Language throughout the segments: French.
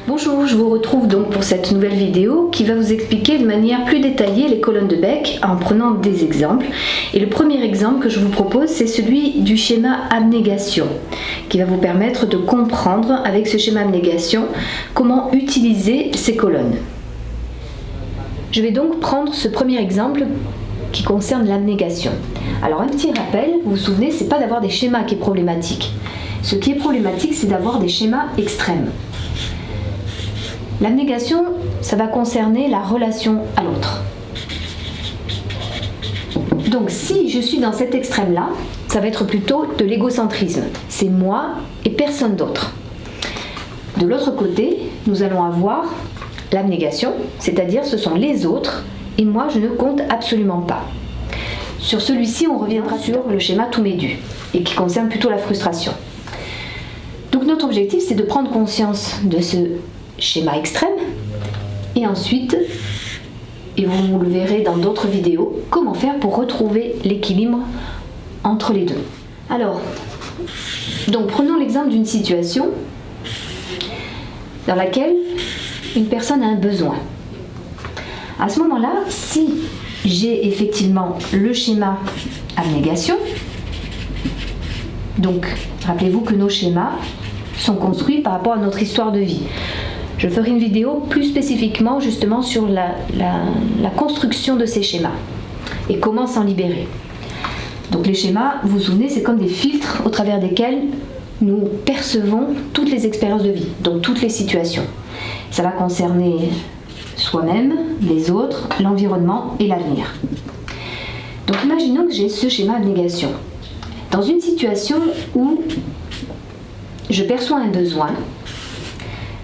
Bonjour, je vous retrouve donc pour cette nouvelle vidéo qui va vous expliquer de manière plus détaillée les colonnes de Beck en prenant des exemples. Et le premier exemple que je vous propose, c'est celui du schéma abnégation qui va vous permettre de comprendre avec ce schéma abnégation comment utiliser ces colonnes. Je vais donc prendre ce premier exemple qui concerne l'abnégation. Alors un petit rappel, vous vous souvenez, c'est pas d'avoir des schémas qui est problématique. Ce qui est problématique, c'est d'avoir des schémas extrêmes. L'abnégation, ça va concerner la relation à l'autre. Donc si je suis dans cet extrême-là, ça va être plutôt de l'égocentrisme. C'est moi et personne d'autre. De l'autre côté, nous allons avoir l'abnégation, c'est-à-dire ce sont les autres et moi je ne compte absolument pas. Sur celui-ci, on reviendra sur le schéma tout m'est dû et qui concerne plutôt la frustration. Donc notre objectif, c'est de prendre conscience de ce schéma extrême et ensuite, et vous le verrez dans d'autres vidéos, comment faire pour retrouver l'équilibre entre les deux. Alors, donc prenons l'exemple d'une situation dans laquelle une personne a un besoin. À ce moment-là, si j'ai effectivement le schéma abnégation, donc rappelez-vous que nos schémas sont construits par rapport à notre histoire de vie. Je ferai une vidéo plus spécifiquement justement sur la construction de ces schémas et comment s'en libérer. Donc les schémas, vous vous souvenez, c'est comme des filtres au travers desquels nous percevons toutes les expériences de vie, donc toutes les situations. Ça va concerner soi-même, les autres, l'environnement et l'avenir. Donc imaginons que j'ai ce schéma abnégation. Dans une situation où je perçois un besoin,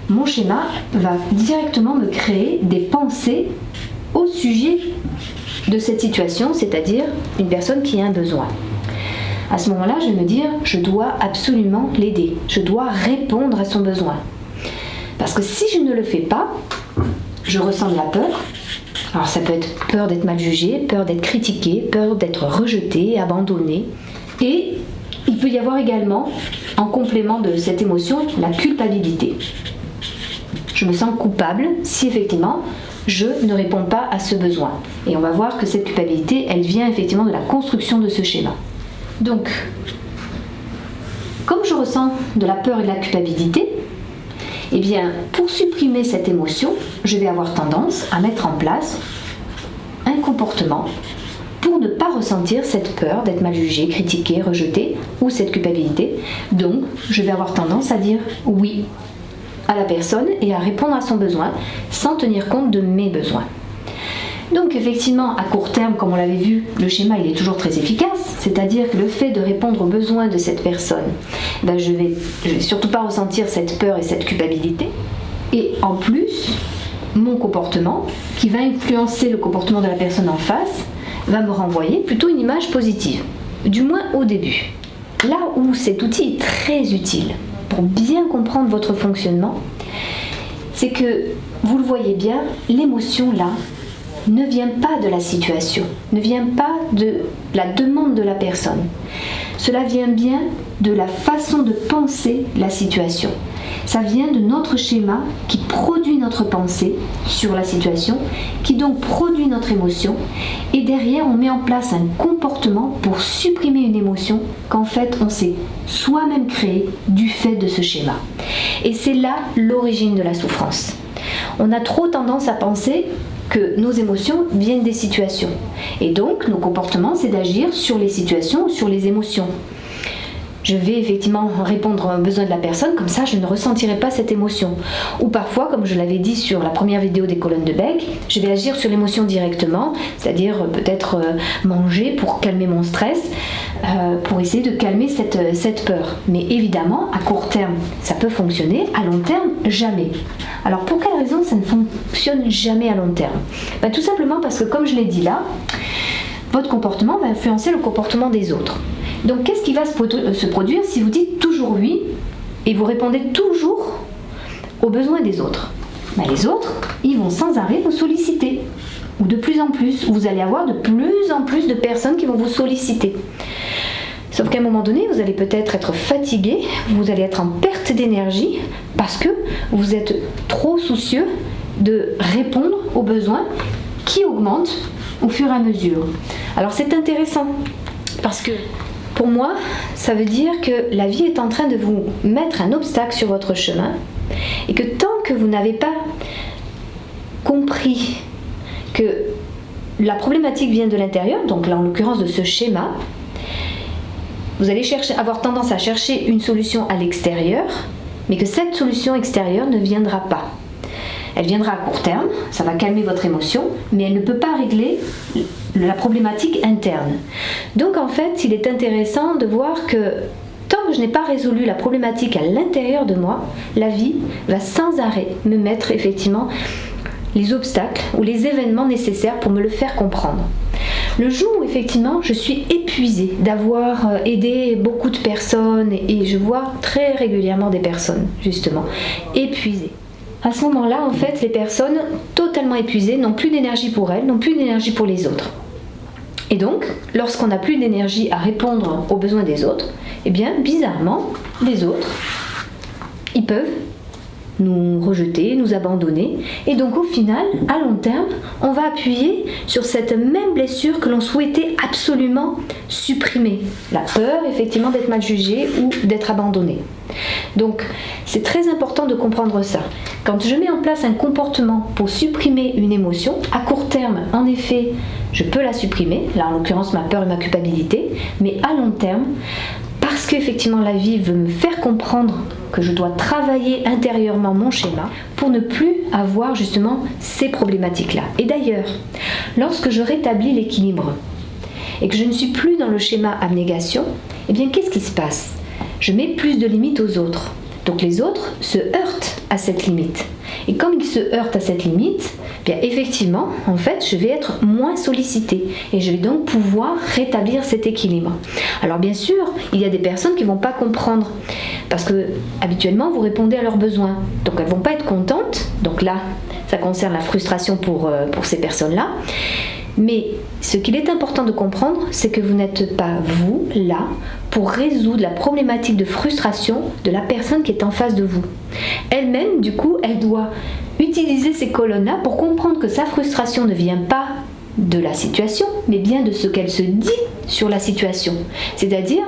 mon schéma va directement me créer des pensées au sujet de cette situation, c'est-à-dire une personne qui a un besoin. À ce moment-là, je vais me dire, je dois absolument l'aider, je dois répondre à son besoin. Parce que si je ne le fais pas, je ressens de la peur. Alors ça peut être peur d'être mal jugé, peur d'être critiqué, peur d'être rejeté, abandonné. Et il peut y avoir également, en complément de cette émotion, la culpabilité. Je me sens coupable si effectivement je ne réponds pas à ce besoin. Et on va voir que cette culpabilité, elle vient effectivement de la construction de ce schéma. Donc, comme je ressens de la peur et de la culpabilité, eh bien, pour supprimer cette émotion, je vais avoir tendance à mettre en place un comportement pour ne pas ressentir cette peur d'être mal jugé, critiqué, rejeté ou cette culpabilité. Donc, je vais avoir tendance à dire oui à la personne et à répondre à son besoin sans tenir compte de mes besoins. Donc effectivement, à court terme, comme on l'avait vu, le schéma il est toujours très efficace, c'est-à-dire que le fait de répondre aux besoins de cette personne, je vais surtout pas ressentir cette peur et cette culpabilité. Et en plus, mon comportement, qui va influencer le comportement de la personne en face, va me renvoyer plutôt une image positive, du moins au début. Là où cet outil est très utile pour bien comprendre votre fonctionnement, c'est que, vous le voyez bien, l'émotion là ne vient pas de la situation, ne vient pas de la demande de la personne. Cela vient bien de la façon de penser la situation. Ça vient de notre schéma qui produit notre pensée sur la situation, qui donc produit notre émotion, et derrière on met en place un comportement pour supprimer une émotion qu'en fait on s'est soi-même créé du fait de ce schéma. Et c'est là l'origine de la souffrance. On a trop tendance à penser que nos émotions viennent des situations. Et donc, nos comportements, c'est d'agir sur les situations, sur les émotions. Je vais effectivement répondre aux besoins de la personne, comme ça je ne ressentirai pas cette émotion. Ou parfois, comme je l'avais dit sur la première vidéo des colonnes de Beck, je vais agir sur l'émotion directement, c'est-à-dire peut-être manger pour calmer mon stress, pour essayer de calmer cette peur. Mais évidemment, à court terme, ça peut fonctionner, à long terme, jamais. Alors pour quelle raison ça ne fonctionne jamais à long terme ? Tout simplement parce que, comme je l'ai dit là, votre comportement va influencer le comportement des autres. Donc qu'est-ce qui va se produire si vous dites toujours oui et vous répondez toujours aux besoins des autres ? Les autres, ils vont sans arrêt vous solliciter. Ou de plus en plus, vous allez avoir de plus en plus de personnes qui vont vous solliciter. Sauf qu'à un moment donné, vous allez peut-être être fatigué, vous allez être en perte d'énergie parce que vous êtes trop soucieux de répondre aux besoins qui augmentent au fur et à mesure. Alors c'est intéressant parce que pour moi, ça veut dire que la vie est en train de vous mettre un obstacle sur votre chemin et que tant que vous n'avez pas compris que la problématique vient de l'intérieur, donc là en l'occurrence de ce schéma, vous allez avoir tendance à chercher une solution à l'extérieur, mais que cette solution extérieure ne viendra pas. Elle viendra à court terme, ça va calmer votre émotion, mais elle ne peut pas régler la problématique interne. Donc en fait, il est intéressant de voir que tant que je n'ai pas résolu la problématique à l'intérieur de moi, la vie va sans arrêt me mettre effectivement les obstacles ou les événements nécessaires pour me le faire comprendre. Le jour où effectivement je suis épuisée d'avoir aidé beaucoup de personnes et je vois très régulièrement des personnes justement épuisées. À ce moment-là, en fait, les personnes totalement épuisées n'ont plus d'énergie pour elles, n'ont plus d'énergie pour les autres. Et donc, lorsqu'on n'a plus d'énergie à répondre aux besoins des autres, eh bien, bizarrement, les autres, ils peuvent nous rejeter, nous abandonner. Et donc, au final, à long terme, on va appuyer sur cette même blessure que l'on souhaitait absolument supprimer. La peur, effectivement, d'être mal jugé ou d'être abandonné. Donc, c'est très important de comprendre ça. Quand je mets en place un comportement pour supprimer une émotion, à court terme, en effet, je peux la supprimer, là en l'occurrence ma peur et ma culpabilité, mais à long terme, parce qu'effectivement la vie veut me faire comprendre que je dois travailler intérieurement mon schéma pour ne plus avoir justement ces problématiques-là. Et d'ailleurs, lorsque je rétablis l'équilibre et que je ne suis plus dans le schéma abnégation, eh bien qu'est-ce qui se passe ? Je mets plus de limites aux autres. Donc les autres se heurtent à cette limite. Et comme ils se heurtent à cette limite, bien effectivement, en fait, je vais être moins sollicitée et je vais donc pouvoir rétablir cet équilibre. Alors bien sûr, il y a des personnes qui ne vont pas comprendre parce que habituellement, vous répondez à leurs besoins. Donc elles ne vont pas être contentes. Donc là, ça concerne la frustration pour ces personnes-là. Mais ce qu'il est important de comprendre, c'est que vous n'êtes pas, vous, là, pour résoudre la problématique de frustration de la personne qui est en face de vous. Elle-même, du coup, elle doit utiliser ces colonnes-là pour comprendre que sa frustration ne vient pas de la situation, mais bien de ce qu'elle se dit sur la situation. C'est-à-dire,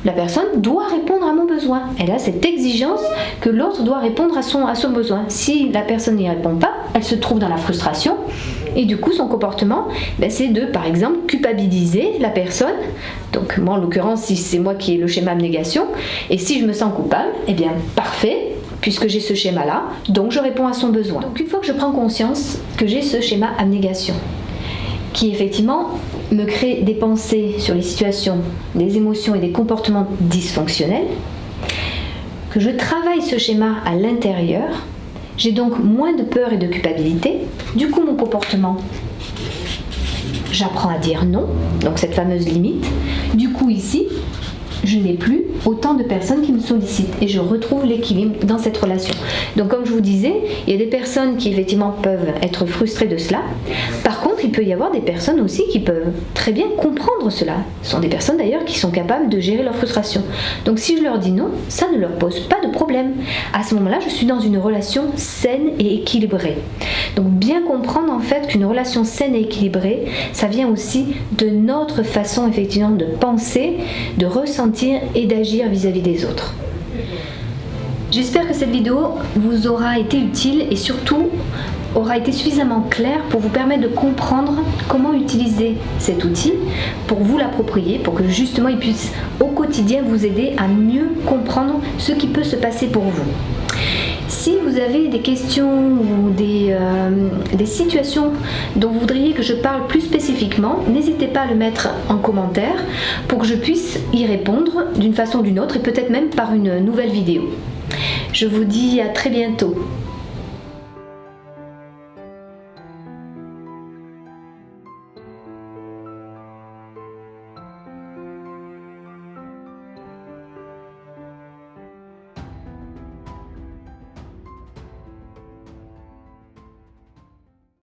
la personne doit répondre à mon besoin. Elle a cette exigence que l'autre doit répondre à son besoin. Si la personne n'y répond pas, elle se trouve dans la frustration. Et du coup, son comportement, c'est de, par exemple, culpabiliser la personne. Donc, moi, en l'occurrence, si c'est moi qui ai le schéma abnégation, et si je me sens coupable, eh bien, parfait, puisque j'ai ce schéma-là, donc je réponds à son besoin. Donc, une fois que je prends conscience que j'ai ce schéma abnégation, qui effectivement me crée des pensées sur les situations, des émotions et des comportements dysfonctionnels, que je travaille ce schéma à l'intérieur, j'ai donc moins de peur et de culpabilité. Du coup, mon comportement, j'apprends à dire non, donc cette fameuse limite. Du coup, ici, je n'ai plus autant de personnes qui me sollicitent et je retrouve l'équilibre dans cette relation. Donc comme je vous disais, il y a des personnes qui effectivement peuvent être frustrées de cela. Par contre, il peut y avoir des personnes aussi qui peuvent très bien comprendre cela. Ce sont des personnes d'ailleurs qui sont capables de gérer leur frustration. Donc si je leur dis non, ça ne leur pose pas de problème. À ce moment-là, je suis dans une relation saine et équilibrée. Donc bien comprendre en fait qu'une relation saine et équilibrée, ça vient aussi de notre façon effectivement de penser, de ressentir et d'agir vis-à-vis des autres. J'espère que cette vidéo vous aura été utile et surtout aura été suffisamment claire pour vous permettre de comprendre comment utiliser cet outil pour vous l'approprier, pour que justement il puisse au quotidien vous aider à mieux comprendre ce qui peut se passer pour vous. Si vous avez des questions ou des situations dont vous voudriez que je parle plus spécifiquement, n'hésitez pas à le mettre en commentaire pour que je puisse y répondre d'une façon ou d'une autre et peut-être même par une nouvelle vidéo. Je vous dis à très bientôt.